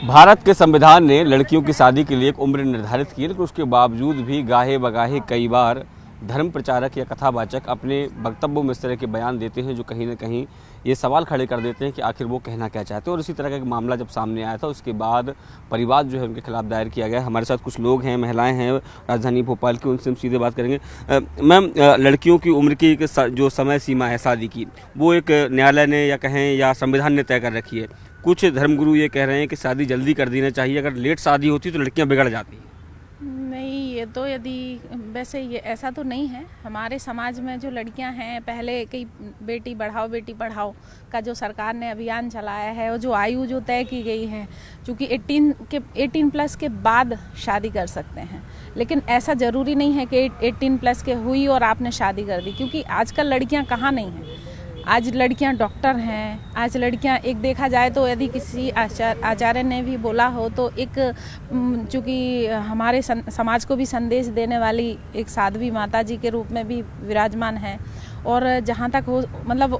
भारत के संविधान ने लड़कियों की शादी के लिए एक उम्र निर्धारित की है, लेकिन उसके बावजूद भी गाहे बगाहे कई बार धर्म प्रचारक या कथावाचक अपने वक्तव्यों में इस तरह के बयान देते हैं जो कहीं ना कहीं ये सवाल खड़े कर देते हैं कि आखिर वो कहना क्या चाहते हैं। और इसी तरह का एक मामला जब सामने आया था उसके बाद परिवाद जो है उनके खिलाफ दायर किया गया। हमारे साथ कुछ लोग हैं, महिलाएं हैं राजधानी भोपाल की, उनसे हम सीधे बात करेंगे। मैम, लड़कियों की उम्र की जो समय सीमा है शादी की, वो एक न्यायालय ने या कहें या संविधान ने तय कर रखी है। कुछ धर्मगुरु ये कह रहे हैं कि शादी जल्दी कर देना चाहिए, अगर लेट शादी होती तो लड़कियां बिगड़ जाती हैं। नहीं, ये तो वैसे ये ऐसा तो नहीं है। हमारे समाज में जो लड़कियां हैं, पहले कई बेटी पढ़ाओ का जो सरकार ने अभियान चलाया है और जो आयु जो तय की गई है, चूँकि 18 प्लस के बाद शादी कर सकते हैं, लेकिन ऐसा ज़रूरी नहीं है कि 18 प्लस के हुई और आपने शादी कर दी, क्योंकि आजकल लड़कियां कहाँ नहीं हैं। आज लड़कियां डॉक्टर हैं, आज लड़कियां एक देखा जाए तो यदि किसी आचार्य ने भी बोला हो तो एक चूँकि हमारे समाज को भी संदेश देने वाली एक साध्वी माता जी के रूप में भी विराजमान है। और जहाँ तक हो मतलब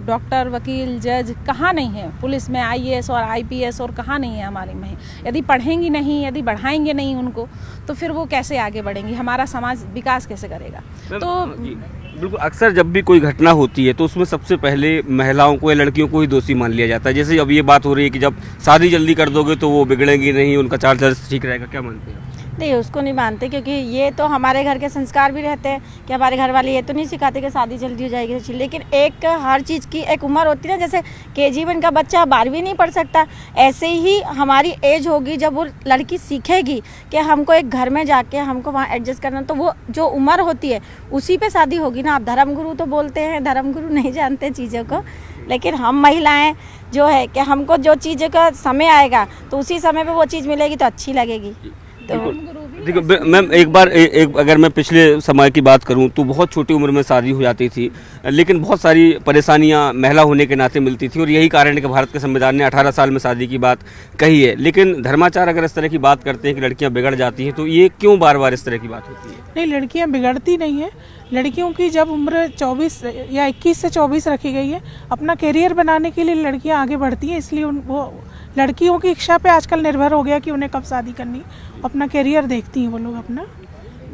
डॉक्टर, वकील, जज कहाँ नहीं है, पुलिस में IAS और IPS और कहाँ नहीं है हमारी में। यदि पढ़ेंगी नहीं, यदि बढ़ाएंगे नहीं उनको, तो फिर वो कैसे आगे बढ़ेंगी, हमारा समाज विकास कैसे करेगा। तो बिल्कुल, अक्सर जब भी कोई घटना होती है तो उसमें सबसे पहले महिलाओं को या लड़कियों को ही दोषी मान लिया जाता है। जैसे अब ये बात हो रही है कि जब शादी जल्दी कर दोगे तो वो बिगड़ेंगी नहीं, उनका चाल चलन ठीक रहेगा, क्या मानते हैं? नहीं, उसको नहीं मानते, क्योंकि ये तो हमारे घर के संस्कार भी रहते हैं कि हमारे घर वाले ये तो नहीं सिखाते कि शादी जल्दी हो जाएगी। लेकिन एक हर चीज़ की एक उम्र होती है ना, जैसे KG1 का बच्चा 12वीं नहीं पढ़ सकता, ऐसे ही हमारी एज होगी जब वो लड़की सीखेगी कि हमको एक घर में जाके हमको वहाँ एडजस्ट करना, तो वो जो उम्र होती है उसी पे शादी होगी ना। आप धर्मगुरु तो बोलते हैं, धर्मगुरु नहीं जानते चीज़ों को, लेकिन हम महिलाएँ जो है कि हमको जो चीज़ों का समय आएगा तो उसी समय पर वो चीज़ मिलेगी तो अच्छी लगेगी। तो देखो मैम, एक अगर मैं पिछले समय की बात करूं तो बहुत छोटी उम्र में शादी हो जाती थी, लेकिन बहुत सारी परेशानियां महिला होने के नाते मिलती थी और यही कारण है कि भारत के संविधान ने 18 साल में शादी की बात कही है। लेकिन धर्माचार्य अगर इस तरह की बात करते हैं कि लड़कियां बिगड़ जाती हैं, तो ये क्यों बार बार इस तरह की बात होती है? नहीं, लड़कियां बिगड़ती नहीं है। लड़कियों की जब उम्र 24 या 21 से 24 रखी गई है, अपना करियर बनाने के लिए लड़कियां आगे बढ़ती हैं, इसलिए वो लड़कियों की इच्छा पे आजकल निर्भर हो गया कि उन्हें कब शादी करनी, अपना करियर देखती हैं वो लोग अपना।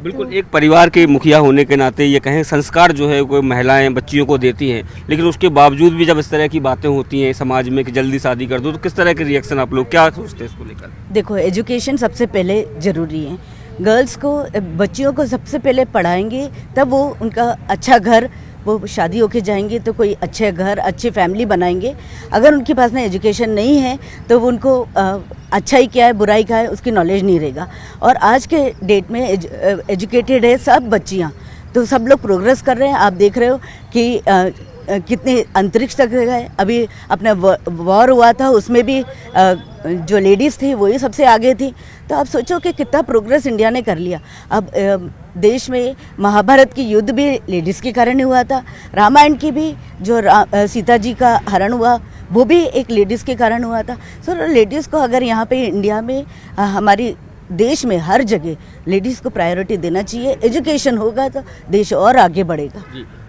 बिल्कुल, एक परिवार के मुखिया होने के नाते ये कहें संस्कार जो है कोई महिलाएं बच्चियों को देती हैं, लेकिन उसके बावजूद भी जब इस तरह की बातें होती हैं समाज में कि जल्दी शादी कर दो, तो किस तरह के रिएक्शन आप लोग क्या सोचते हैं इसको लेकर? देखो, एजुकेशन सबसे पहले ज़रूरी है। गर्ल्स को, बच्चियों को सबसे पहले पढ़ाएंगे तब वो उनका अच्छा घर, वो शादी होके जाएंगे तो कोई अच्छे घर, अच्छी फैमिली बनाएंगे। अगर उनके पास में एजुकेशन नहीं है तो वो उनको अच्छाई क्या है, बुराई क्या है, उसकी नॉलेज नहीं रहेगा। और आज के डेट में एजुकेटेड है सब बच्चियाँ, तो सब लोग प्रोग्रेस कर रहे हैं। आप देख रहे हो कि कितने अंतरिक्ष तक गए। अभी अपना वॉर हुआ था, उसमें भी जो लेडीज़ थी वही सबसे आगे थी। तो आप सोचो कि कितना प्रोग्रेस इंडिया ने कर लिया। अब देश में महाभारत की युद्ध भी लेडीज़ के कारण हुआ था, रामायण की भी जो सीता जी का हरण हुआ वो भी एक लेडीज़ के कारण हुआ था। सो लेडीज़ को अगर यहाँ पे इंडिया में हमारी देश में हर जगह लेडीज़ को प्रायोरिटी देना चाहिए। एजुकेशन होगा तो देश और आगे बढ़ेगा।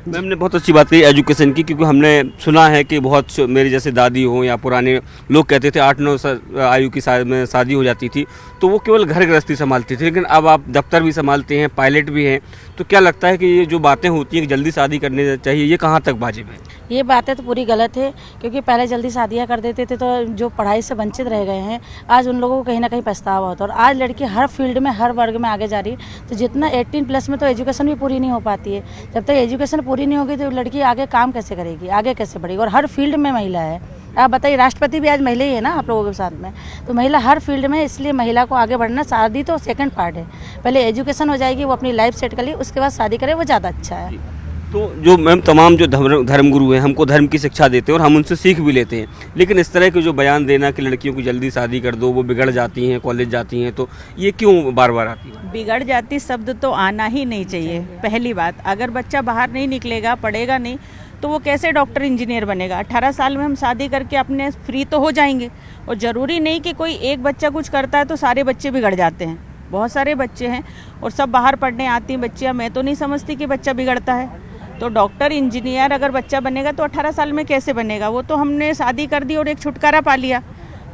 मैम ने बहुत अच्छी बात कही एजुकेशन की, क्योंकि हमने सुना है कि बहुत मेरे जैसे दादी हो या पुराने लोग कहते थे 8-9 आयु की में शादी हो जाती थी तो वो केवल घर गृहस्थी संभालती थी, लेकिन अब आप दफ्तर भी संभालते हैं, पायलट भी हैं। तो क्या लगता है कि ये जो बातें होती हैं कि जल्दी शादी करनी चाहिए, ये कहाँ तक वाजिब है? ये बातें तो पूरी गलत है, क्योंकि पहले जल्दी शादियां कर देते थे तो जो पढ़ाई से वंचित रह गए हैं आज उन लोगों को कहीं ना कहीं पछतावा होता है। और आज लड़की हर फील्ड में, हर वर्ग में आगे जा रही है। तो जितना 18 प्लस में तो एजुकेशन भी पूरी नहीं हो पाती है। जब तक एजुकेशन पूरी नहीं होगी तो लड़की आगे काम कैसे करेगी, आगे कैसे बढ़ेगी। और हर फील्ड में महिला है। आप बताइए, राष्ट्रपति भी आज महिला ही है ना आप लोगों के साथ में। तो महिला हर फील्ड में, इसलिए महिला को आगे बढ़ना, शादी तो सेकंड पार्ट है। पहले एजुकेशन हो जाएगी, वो अपनी लाइफ सेट कर ली, उसके बाद शादी करे, वो ज़्यादा अच्छा है। तो जो मैम तमाम जो धर्मगुरु हैं हमको धर्म की शिक्षा देते हैं और हम उनसे सीख भी लेते हैं, लेकिन इस तरह के जो बयान देना कि लड़कियों को जल्दी शादी कर दो, वो बिगड़ जाती हैं, कॉलेज जाती हैं, तो ये क्यों बार बार आती है? बिगड़ जाती शब्द तो आना ही नहीं चाहिए। पहली बात, अगर बच्चा बाहर नहीं निकलेगा, पढ़ेगा नहीं, तो वो कैसे डॉक्टर इंजीनियर बनेगा। 18 साल में हम शादी करके अपने फ्री तो हो जाएंगे। और ज़रूरी नहीं कि कोई एक बच्चा कुछ करता है तो सारे बच्चे बिगड़ जाते हैं। बहुत सारे बच्चे हैं और सब बाहर पढ़ने आती हैं बच्चियाँ। मैं तो नहीं समझती कि बच्चा बिगड़ता है। तो डॉक्टर इंजीनियर अगर बच्चा बनेगा तो 18 साल में कैसे बनेगा? वो तो हमने शादी कर दी और एक छुटकारा पा लिया।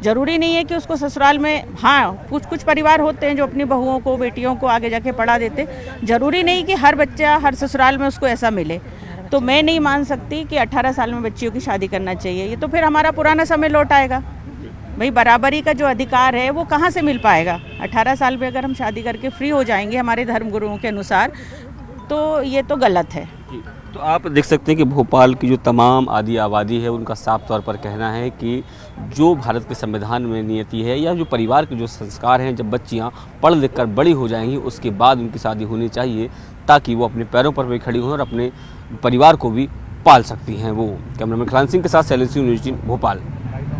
ज़रूरी नहीं है कि उसको ससुराल में, हाँ कुछ कुछ परिवार होते हैं जो अपनी बहुओं को, बेटियों को आगे जाके पढ़ा देते, ज़रूरी नहीं कि हर बच्चा हर ससुराल में उसको ऐसा मिले। तो मैं नहीं मान सकती कि 18 साल में बच्चियों की शादी करना चाहिए। ये तो फिर हमारा पुराना समय लौट आएगा। भाई बराबरी का जो अधिकार है वो कहाँ से मिल पाएगा? 18 साल में अगर हम शादी करके फ्री हो जाएंगे हमारे धर्म गुरुओं के अनुसार, तो ये तो गलत है। तो आप देख सकते हैं कि भोपाल की जो तमाम आदि आबादी है उनका साफ तौर पर कहना है कि जो भारत के संविधान में नियति है या जो परिवार के जो संस्कार हैं, जब बच्चियां पढ़ लिख कर बड़ी हो जाएंगी उसके बाद उनकी शादी होनी चाहिए, ताकि वो अपने पैरों पर भी खड़ी हों और अपने परिवार को भी पाल सकती हैं वो। कैमरामैन खान सिंह के साथ शैलेश सिंह, न्यूज़ 18 भोपाल।